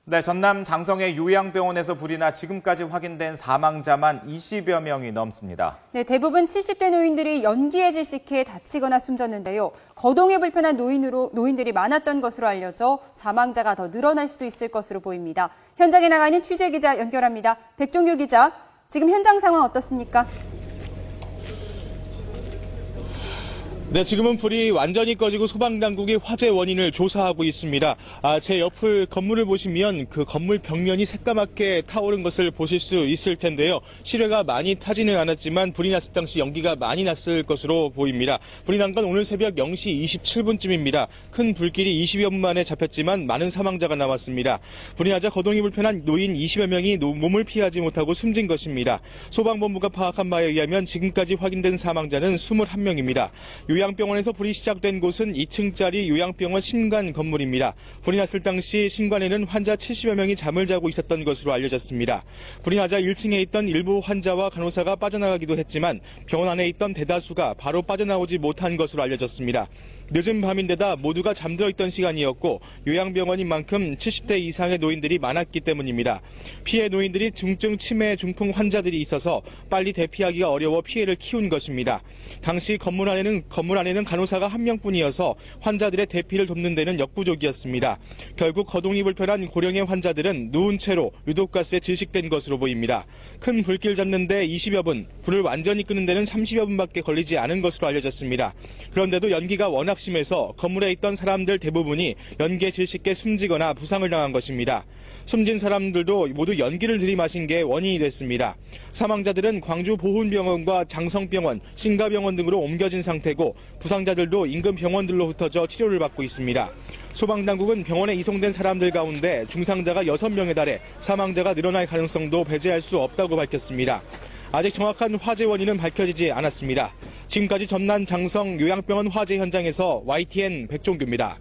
네, 전남 장성의 요양병원에서 불이 나 지금까지 확인된 사망자만 20여 명이 넘습니다. 네, 대부분 70대 노인들이 연기에 질식해 다치거나 숨졌는데요. 거동이 불편한 노인들이 많았던 것으로 알려져 사망자가 더 늘어날 수도 있을 것으로 보입니다. 현장에 나가 있는 취재기자 연결합니다. 백종규 기자, 지금 현장 상황 어떻습니까? 네, 지금은 불이 완전히 꺼지고 소방당국이 화재 원인을 조사하고 있습니다. 제 옆을 건물을 보시면 그 건물 벽면이 새까맣게 타오른 것을 보실 수 있을 텐데요. 실외가 많이 타지는 않았지만 불이 났을 당시 연기가 많이 났을 것으로 보입니다. 불이 난 건 오늘 새벽 0시 27분쯤입니다. 큰 불길이 20여 분 만에 잡혔지만 많은 사망자가 나왔습니다. 불이 나자 거동이 불편한 노인 20여 명이 몸을 피하지 못하고 숨진 것입니다. 소방본부가 파악한 바에 의하면 지금까지 확인된 사망자는 21명입니다. 요양병원에서 불이 시작된 곳은 2층짜리 요양병원 신관 건물입니다. 불이 났을 당시 신관에는 환자 70여 명이 잠을 자고 있었던 것으로 알려졌습니다. 불이 나자 1층에 있던 일부 환자와 간호사가 빠져나가기도 했지만 병원 안에 있던 대다수가 바로 빠져나오지 못한 것으로 알려졌습니다. 늦은 밤인데다 모두가 잠들어 있던 시간이었고 요양병원인 만큼 70대 이상의 노인들이 많았기 때문입니다. 피해 노인들이 중증 치매 중풍 환자들이 있어서 빨리 대피하기가 어려워 피해를 키운 것입니다. 당시 건물 안에는 간호사가 한 명뿐이어서 환자들의 대피를 돕는 데는 역부족이었습니다. 결국 거동이 불편한 고령의 환자들은 누운 채로 유독가스에 질식된 것으로 보입니다. 큰 불길 잡는 데 20여 분, 불을 완전히 끄는 데는 30여 분밖에 걸리지 않은 것으로 알려졌습니다. 그런데도 연기가 워낙 심해서 건물에 있던 사람들 대부분이 연기에 질식해 숨지거나 부상을 당한 것입니다. 숨진 사람들도 모두 연기를 들이마신 게 원인이 됐습니다. 사망자들은 광주 보훈병원과 장성병원, 신가병원 등으로 옮겨진 상태고 부상자들도 인근 병원들로 흩어져 치료를 받고 있습니다. 소방당국은 병원에 이송된 사람들 가운데 중상자가 6명에 달해 사망자가 늘어날 가능성도 배제할 수 없다고 밝혔습니다. 아직 정확한 화재 원인은 밝혀지지 않았습니다. 지금까지 전남 장성 요양병원 화재 현장에서 YTN 백종규입니다.